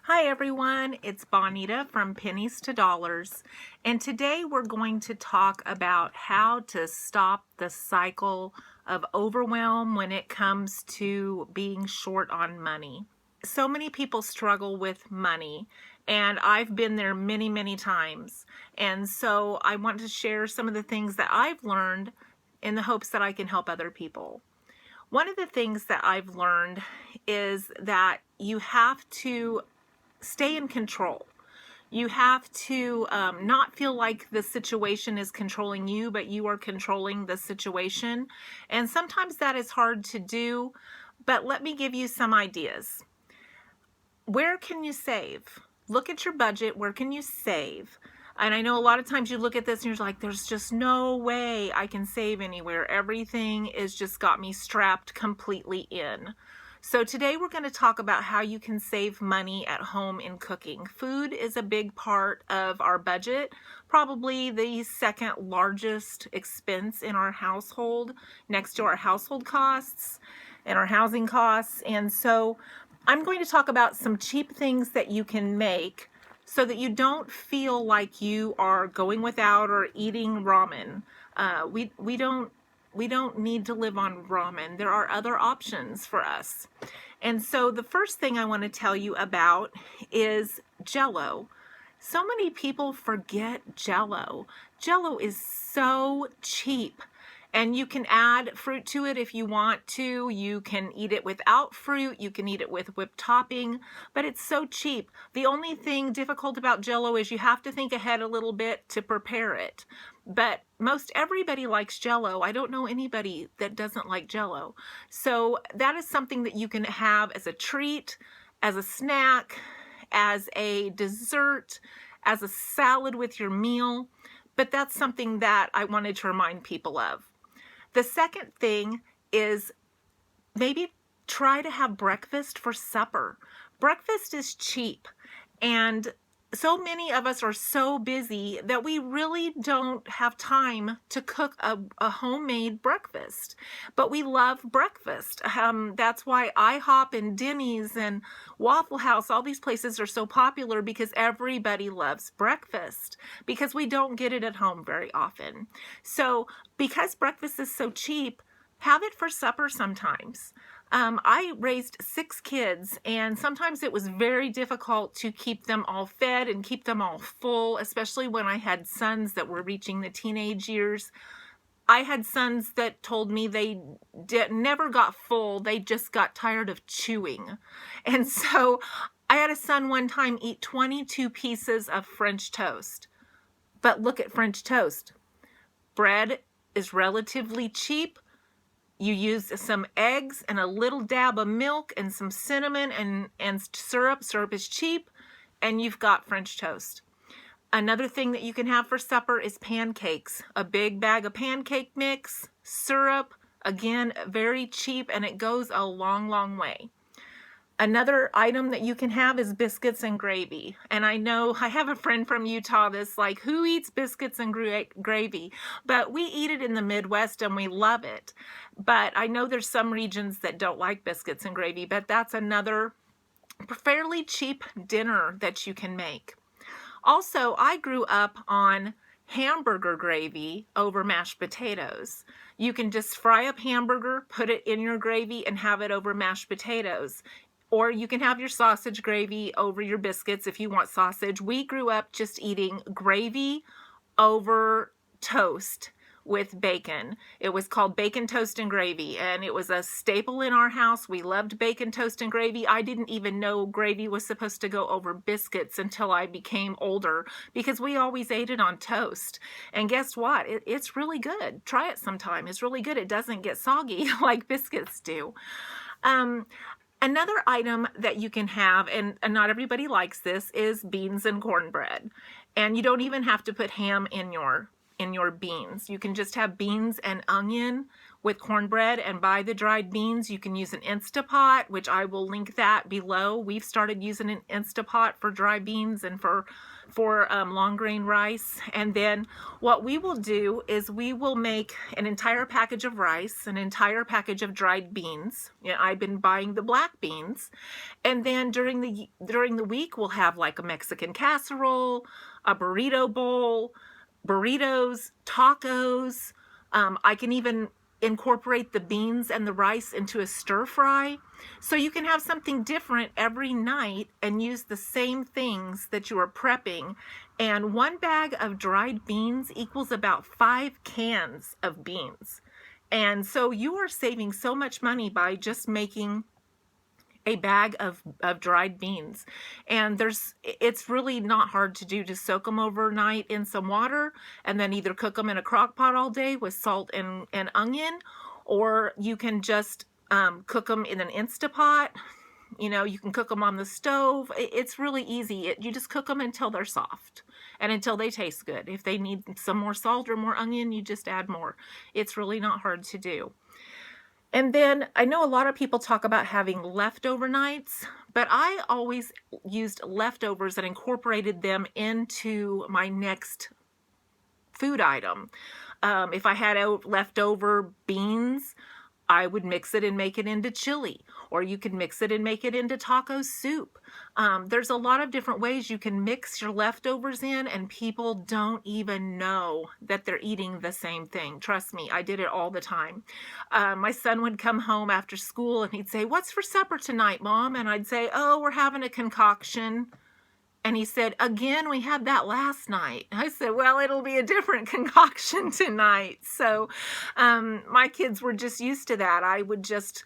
Hi everyone, it's Bonita from Pennies to Dollars, and today we're going to talk about how to stop the cycle of overwhelm when it comes to being short on money. So many people struggle with money, and I've been there many times, and so I want to share some of the things that I've learned in the hopes that I can help other people. One of the things that I've learned is that you have to stay in control. You have to not feel like the situation is controlling you, but you are controlling the situation. And sometimes that is hard to do, but let me give you some ideas. Where can you save? Look at your budget. Where can you save? And I know a lot of times you look at this and you're like, there's just no way I can save anywhere. Everything is just got me strapped completely in. So today we're going to talk about how you can save money at home in cooking. Food is a big part of our budget, probably the second largest expense in our household, next to our household costs and our housing costs. And so I'm going to talk about some cheap things that you can make so that you don't feel like you are going without or eating ramen. We don't need to live on ramen. There are other options for us. And so the first thing I want to tell you about is Jello. So many people forget Jello. Jello is so cheap. And you can add fruit to it if you want to. You can eat it without fruit. You can eat it with whipped topping, but it's so cheap. The only thing difficult about Jello is you have to think ahead a little bit to prepare it. But most everybody likes Jello. I don't know anybody that doesn't like Jello. So that is something that you can have as a treat, as a snack, as a dessert, as a salad with your meal. But that's something that I wanted to remind people of. The second thing is maybe try to have breakfast for supper. Breakfast is cheap, and so many of us are so busy that we really don't have time to cook a homemade breakfast, but we love breakfast. That's why IHOP and Denny's and Waffle House, all these places are so popular because everybody loves breakfast because we don't get it at home very often. So because breakfast is so cheap, have it for supper sometimes. I raised 6 kids, and sometimes it was very difficult to keep them all fed and keep them all full, especially when I had sons that were reaching the teenage years. I had sons that told me they never got full, they just got tired of chewing. And so I had a son one time eat 22 pieces of French toast. But look at French toast. Bread is relatively cheap. You use some eggs and a little dab of milk and some cinnamon and syrup. Syrup is cheap, and you've got French toast. Another thing that you can have for supper is pancakes. A big bag of pancake mix, syrup, again, very cheap, and it goes a long way. Another item that you can have is biscuits and gravy. And I know I have a friend from Utah that's like, who eats biscuits and gravy? But we eat it in the Midwest and we love it. But I know there's some regions that don't like biscuits and gravy, but that's another fairly cheap dinner that you can make. Also, I grew up on hamburger gravy over mashed potatoes. You can just fry up hamburger, put it in your gravy, and have it over mashed potatoes. Or you can have your sausage gravy over your biscuits if you want sausage. We grew up just eating gravy over toast with bacon. It was called bacon toast and gravy, and it was a staple in our house. We loved bacon toast and gravy. I didn't even know gravy was supposed to go over biscuits until I became older because we always ate it on toast. And guess what? It's really good. Try it sometime. It's really good. It doesn't get soggy like biscuits do. Another item that you can have, and not everybody likes this, is beans and cornbread. And you don't even have to put ham in your beans. You can just have beans and onion with cornbread and buy the dried beans. You can use an Instapot, which I will link that below. We've started using an Instapot for dry beans and for long grain rice. And then what we will do is we will make an entire package of rice, an entire package of dried beans. I've been buying the black beans. And then during the week, we'll have like a Mexican casserole, a burrito bowl, burritos, tacos. I can even incorporate the beans and the rice into a stir fry. So you can have something different every night and use the same things that you are prepping. And one bag of dried beans equals about 5 cans of beans. And so you are saving so much money by just making a bag of dried beans. And it's really not hard to do. Just soak them overnight in some water and then either cook them in a crock pot all day with salt and onion, or you can just cook them in an Instapot. You can cook them on the stove. It's really easy. You just cook them until they're soft and until they taste good. If they need some more salt or more onion, you just add more. It's really not hard to do. And then I know a lot of people talk about having leftover nights, but I always used leftovers and incorporated them into my next food item. If I had leftover beans, I would mix it and make it into chili, or you could mix it and make it into taco soup. There's a lot of different ways you can mix your leftovers in, and people don't even know that they're eating the same thing. Trust me, I did it all the time. My son would come home after school and he'd say, "What's for supper tonight, Mom?" And I'd say, "Oh, we're having a concoction." And he said, "Again, we had that last night." I said, "Well, it'll be a different concoction tonight." So my kids were just used to that. I would just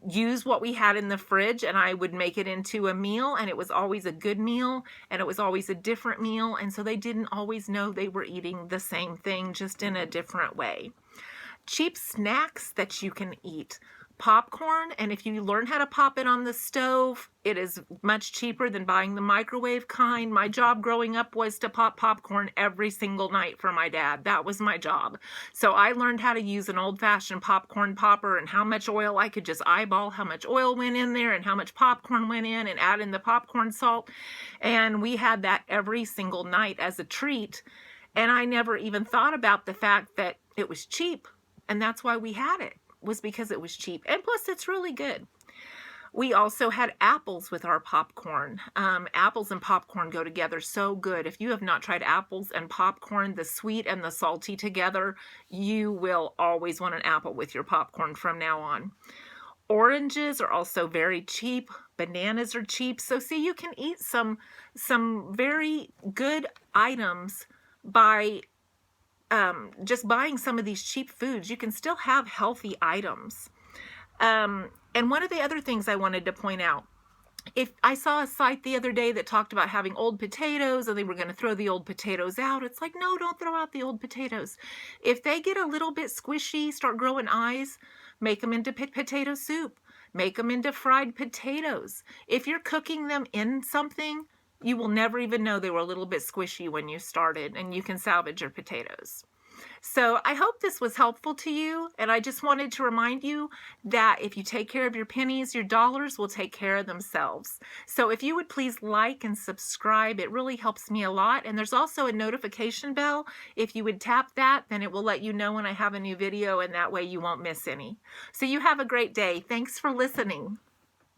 use what we had in the fridge and I would make it into a meal, and it was always a good meal and it was always a different meal. And so they didn't always know they were eating the same thing, just in a different way. Cheap snacks that you can eat. Popcorn, and if you learn how to pop it on the stove, it is much cheaper than buying the microwave kind. My job growing up was to pop popcorn every single night for my dad. That was my job. So I learned how to use an old-fashioned popcorn popper and how much oil I could just eyeball how much oil went in there and how much popcorn went in, and add in the popcorn salt. And we had that every single night as a treat. And I never even thought about the fact that it was cheap, and that's why we had it. Was because it was cheap, and plus it's really good. We also had apples with our popcorn. Apples and popcorn go together so good. If you have not tried apples and popcorn, the sweet and the salty together, you will always want an apple with your popcorn from now on. Oranges are also very cheap. Bananas are cheap. So see, you can eat some very good items by just buying some of these cheap foods. You can still have healthy items. And one of the other things I wanted to point out, if I saw a site the other day that talked about having old potatoes and they were going to throw the old potatoes out. It's like, no, don't throw out the old potatoes. If they get a little bit squishy, start growing eyes, make them into potato soup. Make them into fried potatoes. If you're cooking them in something, you will never even know they were a little bit squishy when you started, and you can salvage your potatoes. So I hope this was helpful to you, and I just wanted to remind you that if you take care of your pennies, your dollars will take care of themselves. So if you would please like and subscribe, it really helps me a lot. And there's also a notification bell. If you would tap that, then it will let you know when I have a new video, and that way you won't miss any. So you have a great day. Thanks for listening.